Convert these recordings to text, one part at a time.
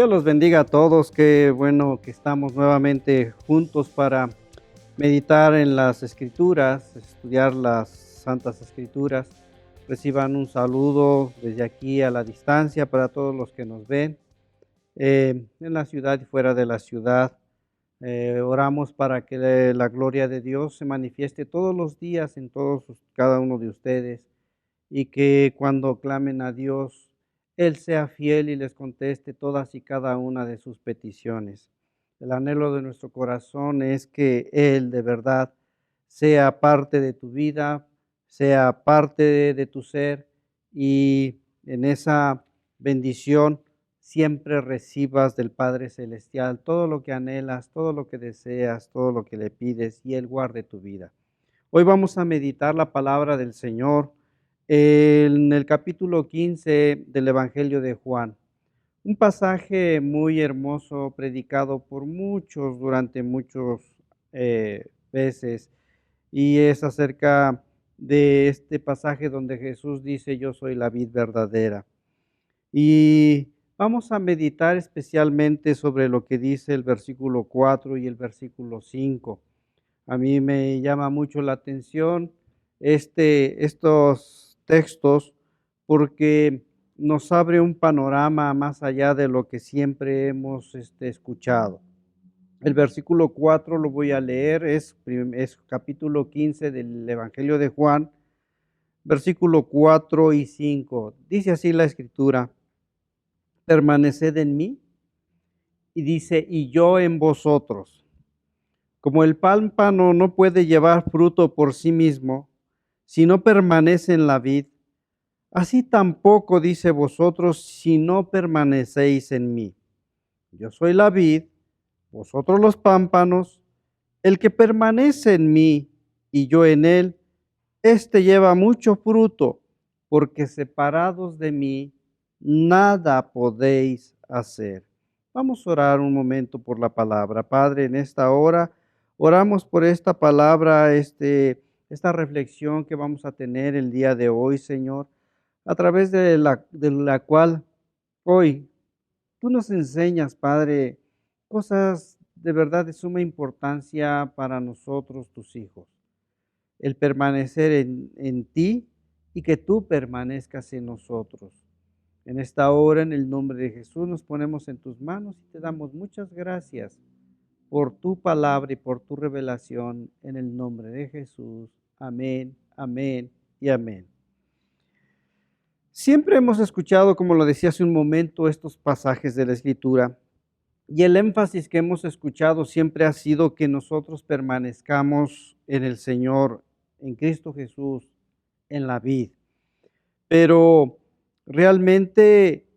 Dios los bendiga a todos. Qué bueno que estamos nuevamente juntos para meditar en las Escrituras, estudiar las Santas Escrituras. Reciban un saludo desde aquí a la distancia para todos los que nos ven en la ciudad y fuera de la ciudad. Oramos para que la gloria de Dios se manifieste todos los días en cada uno de ustedes, y que cuando clamen a Dios, Él sea fiel y les conteste todas y cada una de sus peticiones. El anhelo de nuestro corazón es que Él de verdad sea parte de tu vida, sea parte de tu ser, y en esa bendición siempre recibas del Padre Celestial todo lo que anhelas, todo lo que deseas, todo lo que le pides, y Él guarde tu vida. Hoy vamos a meditar la palabra del Señor en el capítulo 15 del Evangelio de Juan. Un pasaje muy hermoso, predicado por muchos durante muchos veces, y es acerca de este pasaje donde Jesús dice: yo soy la vid verdadera. Y vamos a meditar especialmente sobre lo que dice el versículo 4 y el versículo 5. A mí me llama mucho la atención estos textos, porque nos abre un panorama más allá de lo que siempre hemos escuchado. El versículo 4 lo voy a leer, es capítulo 15 del Evangelio de Juan, versículo 4 y 5. Dice así la Escritura: permaneced en mí, y dice, y yo en vosotros. Como el pámpano no puede llevar fruto por sí mismo si no permanece en la vid, así tampoco, dice, vosotros si no permanecéis en mí. Yo soy la vid, vosotros los pámpanos. El que permanece en mí y yo en él, éste lleva mucho fruto, porque separados de mí nada podéis hacer. Vamos a orar un momento por la palabra. Padre, en esta hora oramos por esta palabra, esta reflexión que vamos a tener el día de hoy, Señor, a través de la cual hoy tú nos enseñas, Padre, cosas de verdad de suma importancia para nosotros, tus hijos. El permanecer en ti y que tú permanezcas en nosotros. En esta hora, en el nombre de Jesús, nos ponemos en tus manos y te damos muchas gracias por tu palabra y por tu revelación, en el nombre de Jesús. Amén, amén y amén. Siempre hemos escuchado, como lo decía hace un momento, estos pasajes de la Escritura, y el énfasis que hemos escuchado siempre ha sido que nosotros permanezcamos en el Señor, en Cristo Jesús, en la vid. Pero realmente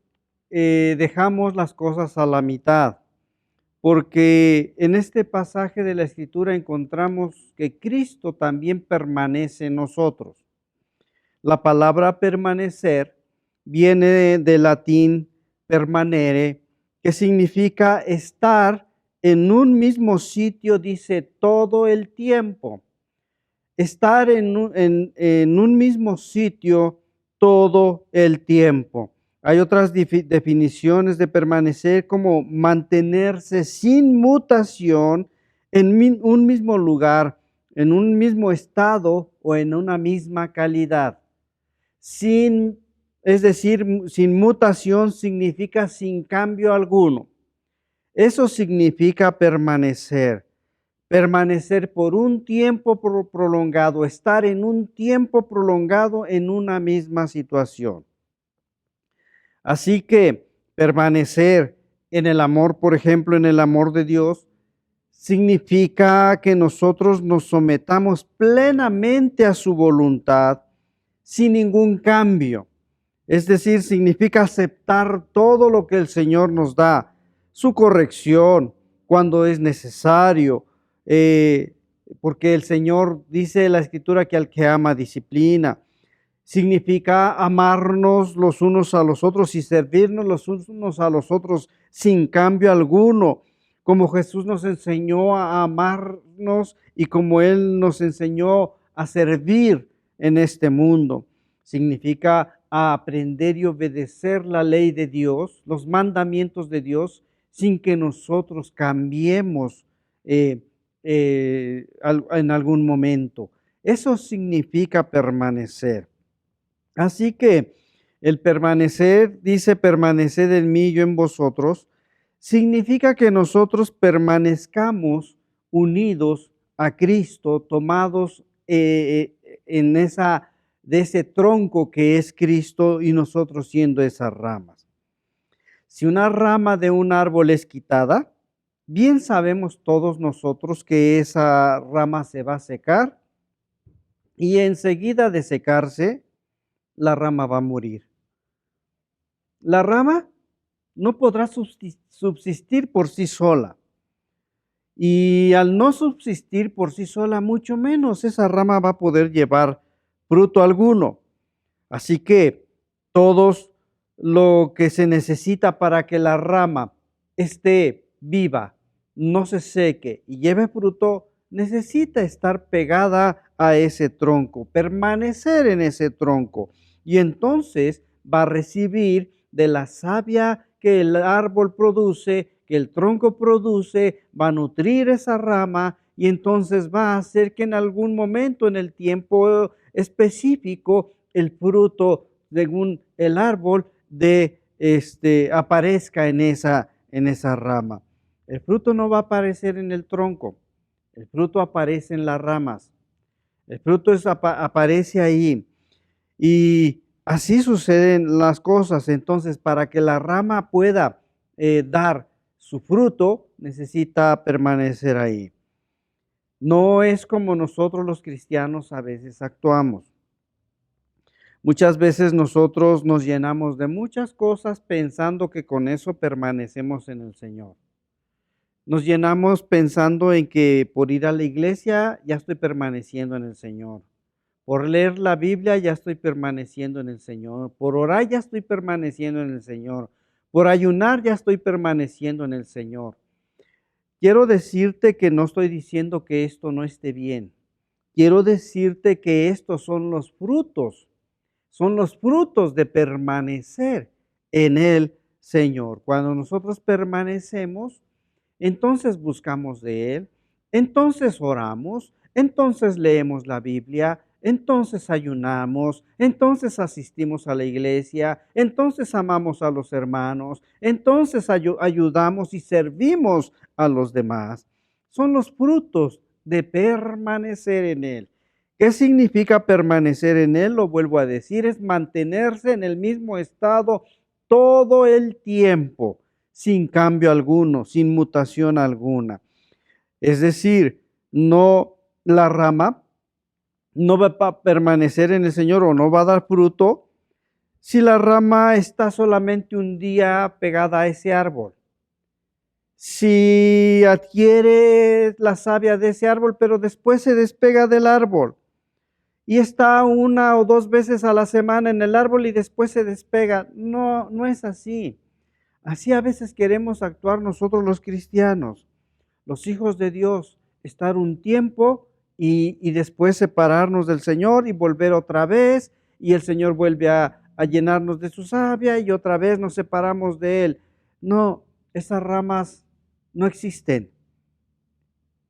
dejamos las cosas a la mitad, porque en este pasaje de la Escritura encontramos que Cristo también permanece en nosotros. La palabra permanecer viene del latín permanere, que significa estar en un mismo sitio, dice, todo el tiempo. Estar en un mismo sitio todo el tiempo. Hay otras definiciones de permanecer, como mantenerse sin mutación en un mismo lugar, en un mismo estado o en una misma calidad. Es decir, sin mutación significa sin cambio alguno. Eso significa permanecer. Permanecer por un tiempo prolongado, estar en un tiempo prolongado en una misma situación. Así que permanecer en el amor, por ejemplo, en el amor de Dios, significa que nosotros nos sometamos plenamente a su voluntad sin ningún cambio. Es decir, significa aceptar todo lo que el Señor nos da, su corrección cuando es necesario, porque el Señor dice en la Escritura que al que ama disciplina. Significa amarnos los unos a los otros y servirnos los unos a los otros sin cambio alguno, como Jesús nos enseñó a amarnos y como Él nos enseñó a servir en este mundo. Significa a aprender y obedecer la ley de Dios, los mandamientos de Dios, sin que nosotros cambiemos en algún momento. Eso significa permanecer. Así que el permanecer, dice, permaneced en mí y yo en vosotros, significa que nosotros permanezcamos unidos a Cristo, tomados de ese tronco que es Cristo y nosotros siendo esas ramas. Si una rama de un árbol es quitada, bien sabemos todos nosotros que esa rama se va a secar y enseguida de secarse, la rama va a morir. La rama no podrá subsistir por sí sola. Y al no subsistir por sí sola, mucho menos esa rama va a poder llevar fruto alguno. Así que todos lo que se necesita para que la rama esté viva, no se seque y lleve fruto, necesita estar pegada a ese tronco, permanecer en ese tronco. Y entonces va a recibir de la savia que el árbol produce, que el tronco produce, va a nutrir esa rama y entonces va a hacer que en algún momento en el tiempo específico el fruto según el árbol aparezca en esa rama. El fruto no va a aparecer en el tronco, el fruto aparece en las ramas. El fruto aparece ahí. Y así suceden las cosas. Entonces, para que la rama pueda dar su fruto, necesita permanecer ahí. No es como nosotros los cristianos a veces actuamos. Muchas veces nosotros nos llenamos de muchas cosas pensando que con eso permanecemos en el Señor. Nos llenamos pensando en que por ir a la iglesia ya estoy permaneciendo en el Señor. Por leer la Biblia ya estoy permaneciendo en el Señor. Por orar ya estoy permaneciendo en el Señor. Por ayunar ya estoy permaneciendo en el Señor. Quiero decirte que no estoy diciendo que esto no esté bien. Quiero decirte que estos son los frutos de permanecer en el Señor. Cuando nosotros permanecemos, entonces buscamos de Él, entonces oramos, entonces leemos la Biblia, entonces ayunamos, entonces asistimos a la iglesia, entonces amamos a los hermanos, entonces ayudamos y servimos a los demás. Son los frutos de permanecer en Él. ¿Qué significa permanecer en Él? Lo vuelvo a decir, es mantenerse en el mismo estado todo el tiempo, sin cambio alguno, sin mutación alguna. Es decir, la rama no va a permanecer en el Señor o no va a dar fruto si la rama está solamente un día pegada a ese árbol. Si adquiere la savia de ese árbol, pero después se despega del árbol y está una o dos veces a la semana en el árbol y después se despega. No, no es así. Así a veces queremos actuar nosotros los cristianos, los hijos de Dios, estar un tiempo y después separarnos del Señor y volver otra vez, y el Señor vuelve a llenarnos de su savia y otra vez nos separamos de Él. No, esas ramas no existen.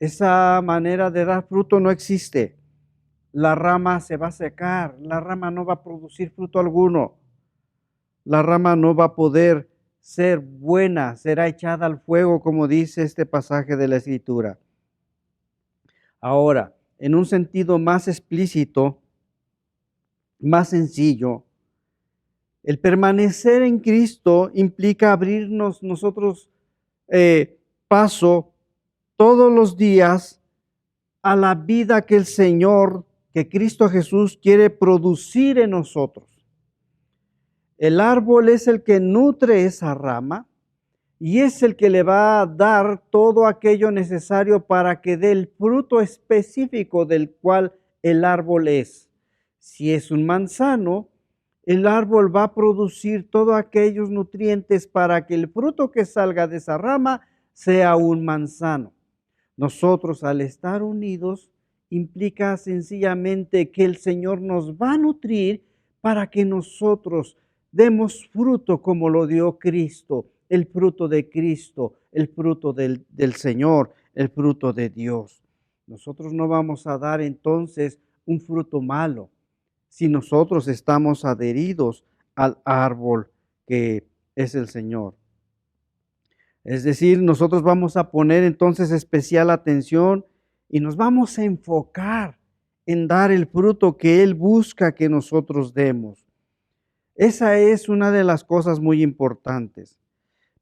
Esa manera de dar fruto no existe. La rama se va a secar, la rama no va a producir fruto alguno. La rama no va a poder ser buena, será echada al fuego, como dice este pasaje de la Escritura. Ahora, en un sentido más explícito, más sencillo, el permanecer en Cristo implica abrirnos nosotros paso todos los días a la vida que el Señor, que Cristo Jesús quiere producir en nosotros. El árbol es el que nutre esa rama y es el que le va a dar todo aquello necesario para que dé el fruto específico del cual el árbol es. Si es un manzano, el árbol va a producir todos aquellos nutrientes para que el fruto que salga de esa rama sea un manzano. Nosotros, al estar unidos, implica sencillamente que el Señor nos va a nutrir para que nosotros demos fruto como lo dio Cristo, el fruto de Cristo, el fruto del Señor, el fruto de Dios. Nosotros no vamos a dar entonces un fruto malo si nosotros estamos adheridos al árbol que es el Señor. Es decir, nosotros vamos a poner entonces especial atención y nos vamos a enfocar en dar el fruto que Él busca que nosotros demos. Esa es una de las cosas muy importantes.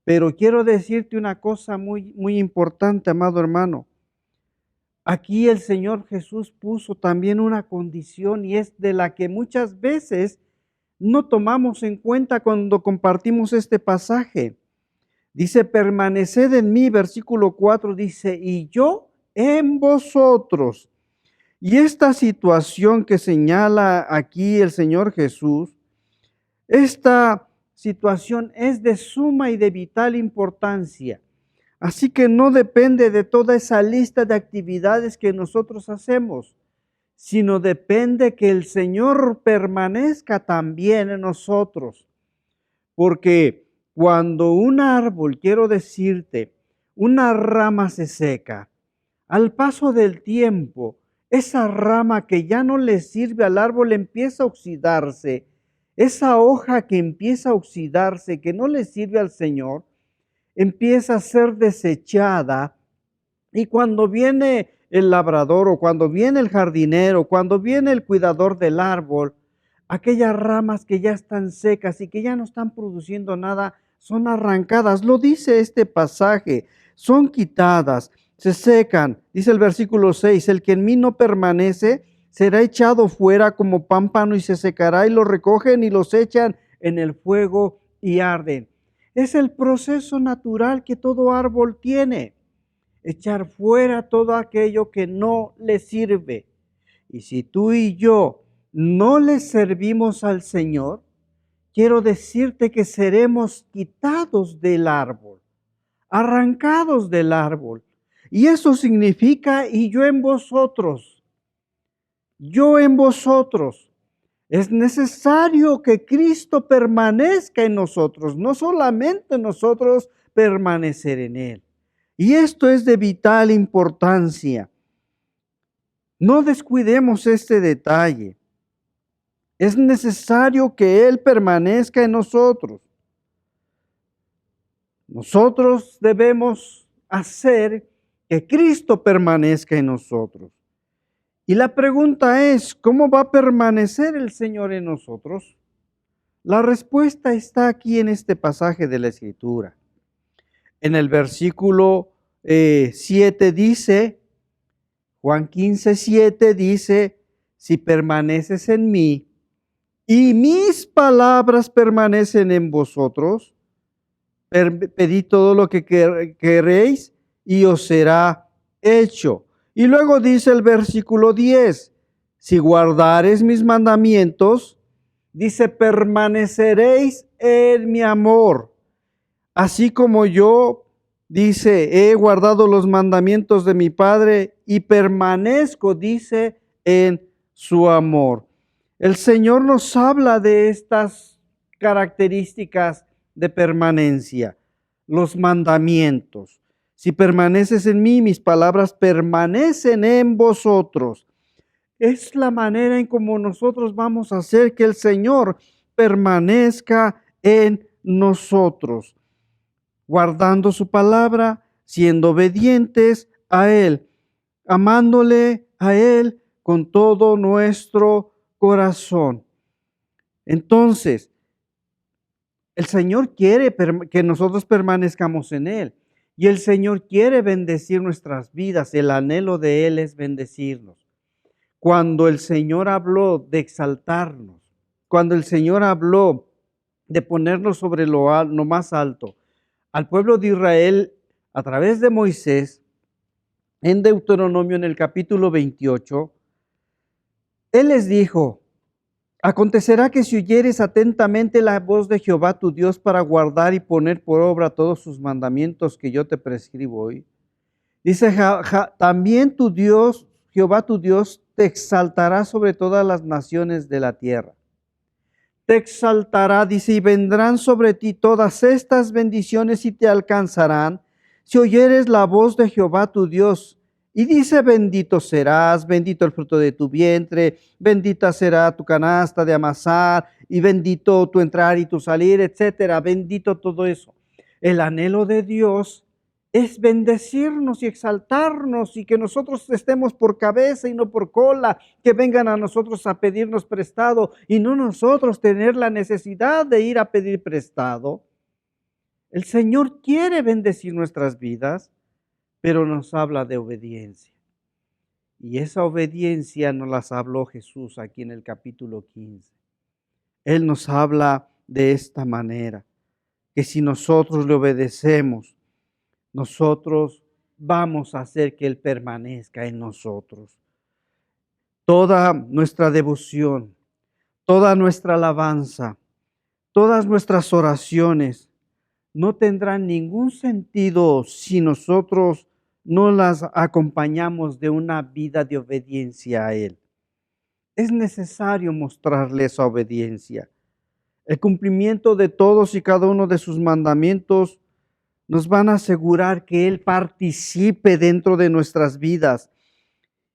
Pero quiero decirte una cosa muy importante, amado hermano. Aquí el Señor Jesús puso también una condición y es de la que muchas veces no tomamos en cuenta cuando compartimos este pasaje. Dice, permaneced en mí, versículo 4 dice, y yo en vosotros. Y esta situación que señala aquí el Señor Jesús, esta situación es de suma y de vital importancia. Así que no depende de toda esa lista de actividades que nosotros hacemos, sino depende que el Señor permanezca también en nosotros. Porque cuando un árbol, quiero decirte, una rama se seca, al paso del tiempo, esa rama que ya no le sirve al árbol empieza a oxidarse. Esa hoja que empieza a oxidarse, que no le sirve al Señor, empieza a ser desechada. Y cuando viene el labrador o cuando viene el jardinero, cuando viene el cuidador del árbol, aquellas ramas que ya están secas y que ya no están produciendo nada, son arrancadas. Lo dice este pasaje, son quitadas, se secan. Dice el versículo 6, el que en mí no permanece será echado fuera como pámpano y se secará y lo recogen y los echan en el fuego y arden. Es el proceso natural que todo árbol tiene. Echar fuera todo aquello que no le sirve. Y si tú y yo no le servimos al Señor, quiero decirte que seremos quitados del árbol, arrancados del árbol. Y eso significa, y yo en vosotros, yo en vosotros. Es necesario que Cristo permanezca en nosotros, no solamente nosotros permanecer en Él. Y esto es de vital importancia. No descuidemos este detalle. Es necesario que Él permanezca en nosotros. Nosotros debemos hacer que Cristo permanezca en nosotros. Y la pregunta es, ¿cómo va a permanecer el Señor en nosotros? La respuesta está aquí en este pasaje de la Escritura. En el versículo 7 dice, Juan 15:7 dice, si permaneces en mí y mis palabras permanecen en vosotros, pedid todo lo que queréis y os será hecho. Y luego dice el versículo 10, si guardares mis mandamientos, dice, permaneceréis en mi amor, así como yo, dice, he guardado los mandamientos de mi Padre y permanezco, dice, en su amor. El Señor nos habla de estas características de permanencia, los mandamientos. Si permaneces en mí, mis palabras permanecen en vosotros. Es la manera en cómo nosotros vamos a hacer que el Señor permanezca en nosotros, guardando su palabra, siendo obedientes a Él, amándole a Él con todo nuestro corazón. Entonces, el Señor quiere que nosotros permanezcamos en Él. Y el Señor quiere bendecir nuestras vidas. El anhelo de Él es bendecirnos. Cuando el Señor habló de exaltarnos, cuando el Señor habló de ponernos sobre lo más alto, al pueblo de Israel, a través de Moisés, en Deuteronomio en el capítulo 28, Él les dijo, acontecerá que si oyeres atentamente la voz de Jehová tu Dios para guardar y poner por obra todos sus mandamientos que yo te prescribo hoy, dice, también tu Dios, Jehová tu Dios, te exaltará sobre todas las naciones de la tierra. te exaltará, dice, y vendrán sobre ti todas estas bendiciones y te alcanzarán si oyeres la voz de Jehová tu Dios. Y dice, bendito serás, bendito el fruto de tu vientre, bendita será tu canasta de amasar, y bendito tu entrar y tu salir, etcétera. Bendito todo eso. El anhelo de Dios es bendecirnos y exaltarnos y que nosotros estemos por cabeza y no por cola, que vengan a nosotros a pedirnos prestado y no nosotros tener la necesidad de ir a pedir prestado. El Señor quiere bendecir nuestras vidas, pero nos habla de obediencia. Y esa obediencia nos las habló Jesús aquí en el capítulo 15. Él nos habla de esta manera, que si nosotros le obedecemos, nosotros vamos a hacer que Él permanezca en nosotros. Toda nuestra devoción, toda nuestra alabanza, todas nuestras oraciones no tendrán ningún sentido si nosotros no las acompañamos de una vida de obediencia a Él. Es necesario mostrarle esa obediencia. El cumplimiento de todos y cada uno de sus mandamientos nos van a asegurar que Él participe dentro de nuestras vidas.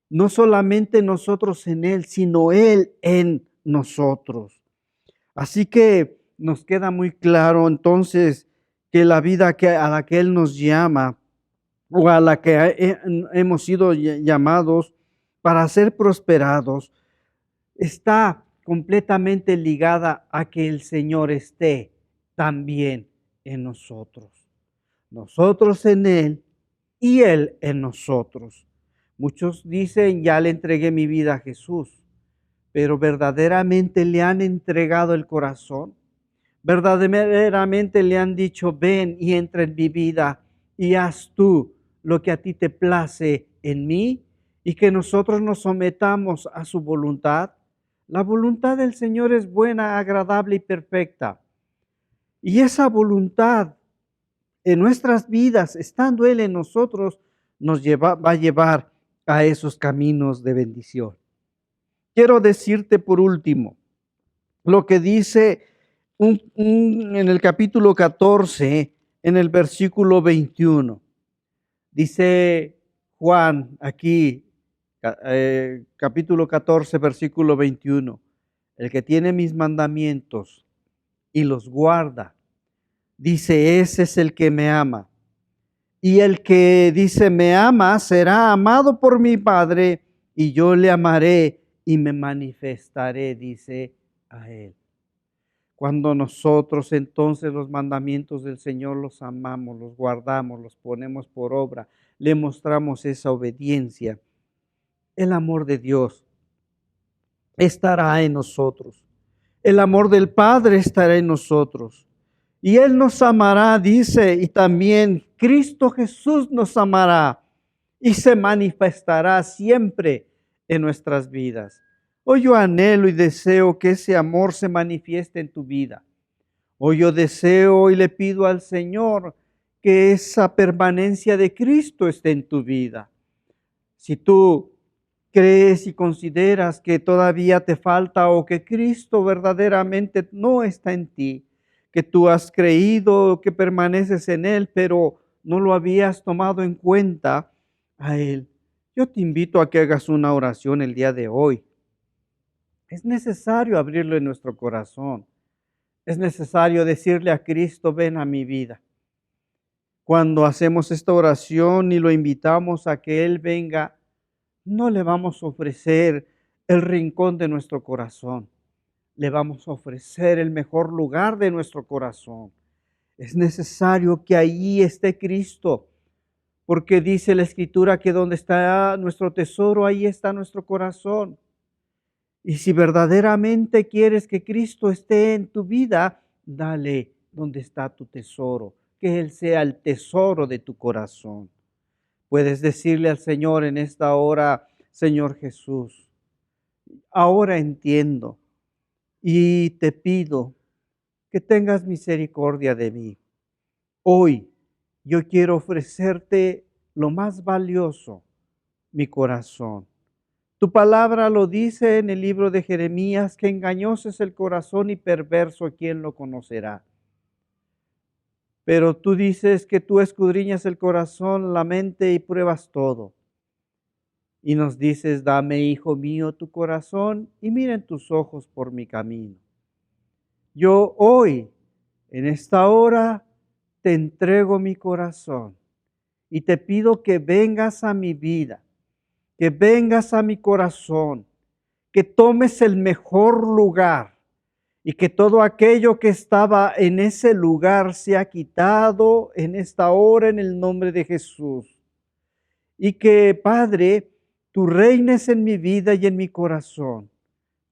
No solamente nosotros en Él, sino Él en nosotros. Así que nos queda muy claro entonces que la vida a la que Él nos llama o a la que hemos sido llamados para ser prosperados está completamente ligada a que el Señor esté también en nosotros. Nosotros en Él y Él en nosotros. Muchos dicen, ya le entregué mi vida a Jesús, pero verdaderamente le han entregado el corazón. Verdaderamente le han dicho, ven y entra en mi vida y haz tú lo que a ti te place en mí y que nosotros nos sometamos a su voluntad. La voluntad del Señor es buena, agradable y perfecta. Y esa voluntad en nuestras vidas, estando Él en nosotros, va a llevar a esos caminos de bendición. Quiero decirte por último lo que dice en el capítulo 14, en el versículo 21. Dice Juan aquí, capítulo 14, versículo 21. El que tiene mis mandamientos y los guarda, dice, ese es el que me ama. Y el que dice, me ama, será amado por mi Padre, y yo le amaré y me manifestaré, dice, a él. Cuando nosotros entonces los mandamientos del Señor los amamos, los guardamos, los ponemos por obra, le mostramos esa obediencia, el amor de Dios estará en nosotros. El amor del Padre estará en nosotros. Y Él nos amará, dice, y también Cristo Jesús nos amará y se manifestará siempre en nuestras vidas. Hoy yo anhelo y deseo que ese amor se manifieste en tu vida. Hoy yo deseo y le pido al Señor que esa permanencia de Cristo esté en tu vida. Si tú crees y consideras que todavía te falta o que Cristo verdaderamente no está en ti, que tú has creído que permaneces en Él, pero no lo habías tomado en cuenta a Él, yo te invito a que hagas una oración el día de hoy. Es necesario abrirlo en nuestro corazón. Es necesario decirle a Cristo, ven a mi vida. Cuando hacemos esta oración y lo invitamos a que Él venga, no le vamos a ofrecer el rincón de nuestro corazón. Le vamos a ofrecer el mejor lugar de nuestro corazón. Es necesario que allí esté Cristo, porque dice la Escritura que donde está nuestro tesoro, ahí está nuestro corazón. Y si verdaderamente quieres que Cristo esté en tu vida, dale donde está tu tesoro, que Él sea el tesoro de tu corazón. Puedes decirle al Señor en esta hora, Señor Jesús, ahora entiendo y te pido que tengas misericordia de mí. Hoy yo quiero ofrecerte lo más valioso, mi corazón. Tu palabra lo dice en el libro de Jeremías, que engañoso es el corazón y perverso, ¿quién lo conocerá? Pero tú dices que tú escudriñas el corazón, la mente y pruebas todo. Y nos dices, dame, hijo mío, tu corazón y miren tus ojos por mi camino. Yo hoy, en esta hora, te entrego mi corazón y te pido que vengas a mi vida, que vengas a mi corazón, que tomes el mejor lugar y que todo aquello que estaba en ese lugar sea quitado en esta hora en el nombre de Jesús. Y que, Padre, tú reines en mi vida y en mi corazón,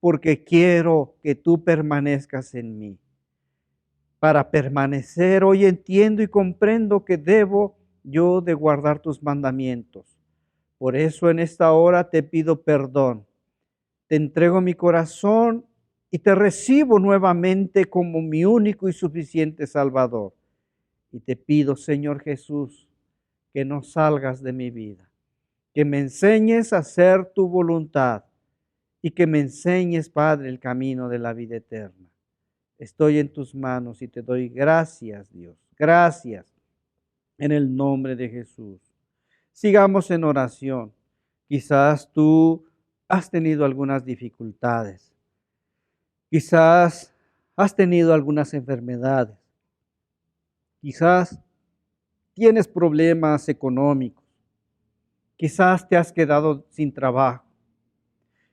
porque quiero que tú permanezcas en mí. Para permanecer, hoy entiendo y comprendo que debo yo de guardar tus mandamientos. Por eso en esta hora te pido perdón. Te entrego mi corazón y te recibo nuevamente como mi único y suficiente Salvador. Y te pido, Señor Jesús, que no salgas de mi vida, que me enseñes a hacer tu voluntad y que me enseñes, Padre, el camino de la vida eterna. Estoy en tus manos y te doy gracias, Dios. Gracias en el nombre de Jesús. Sigamos en oración. Quizás tú has tenido algunas dificultades. Quizás has tenido algunas enfermedades. Quizás tienes problemas económicos. Quizás te has quedado sin trabajo.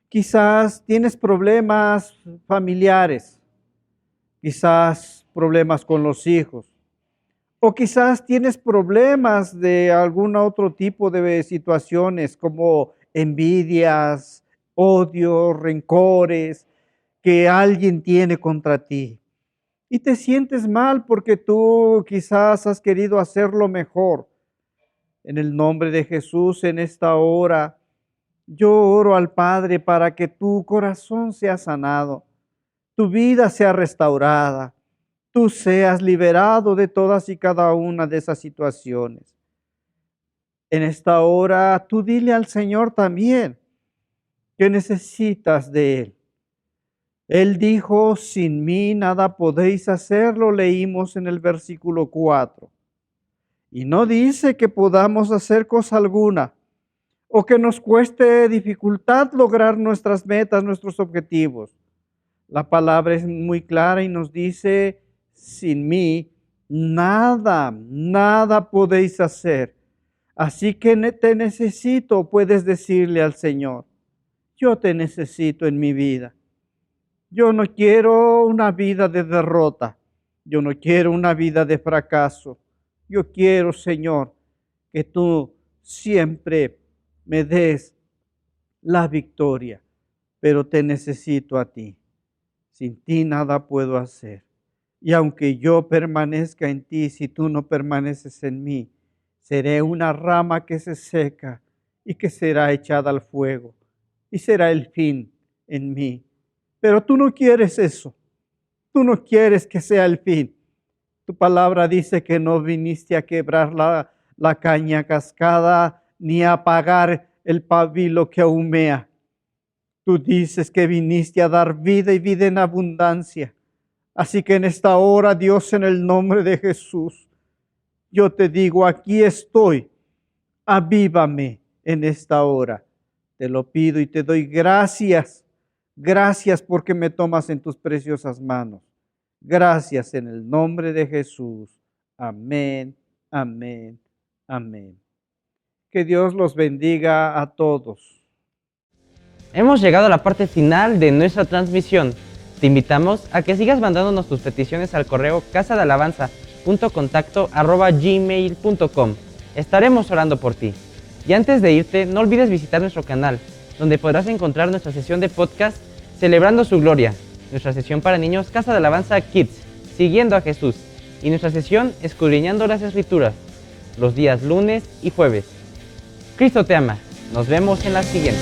Quizás tienes problemas familiares. Quizás problemas con los hijos. O quizás tienes problemas de algún otro tipo de situaciones como envidias, odio, rencores que alguien tiene contra ti. Y te sientes mal porque tú quizás has querido hacerlo mejor. En el nombre de Jesús, en esta hora, yo oro al Padre para que tu corazón sea sanado, tu vida sea restaurada, tú seas liberado de todas y cada una de esas situaciones. En esta hora, tú dile al Señor también que necesitas de Él. Él dijo, sin mí nada podéis hacer, lo leímos en el versículo 4. Y no dice que podamos hacer cosa alguna o que nos cueste dificultad lograr nuestras metas, nuestros objetivos. La palabra es muy clara y nos dice, sin mí nada podéis hacer. Así que te necesito, puedes decirle al Señor, yo te necesito en mi vida. Yo no quiero una vida de derrota. Yo no quiero una vida de fracaso. Yo quiero, Señor, que tú siempre me des la victoria, pero te necesito a ti. Sin ti nada puedo hacer. Y aunque yo permanezca en ti, si tú no permaneces en mí, seré una rama que se seca y que será echada al fuego. Y será el fin en mí. Pero tú no quieres eso. Tú no quieres que sea el fin. Tu palabra dice que no viniste a quebrar la caña cascada ni a apagar el pabilo que humea. Tú dices que viniste a dar vida y vida en abundancia. Así que en esta hora, Dios, en el nombre de Jesús, yo te digo, aquí estoy. Avívame en esta hora. Te lo pido y te doy gracias. Gracias porque me tomas en tus preciosas manos. Gracias en el nombre de Jesús. Amén, amén, amén. Que Dios los bendiga a todos. Hemos llegado a la parte final de nuestra transmisión. Te invitamos a que sigas mandándonos tus peticiones al correo casadalabanza.contacto@gmail.com. Estaremos orando por ti. Y antes de irte, no olvides visitar nuestro canal, donde podrás encontrar nuestra sesión de podcast Celebrando su Gloria, nuestra sesión para niños Casa de Alabanza Kids, Siguiendo a Jesús, y nuestra sesión Escudriñando las Escrituras, los días lunes y jueves. Cristo te ama. Nos vemos en la siguiente.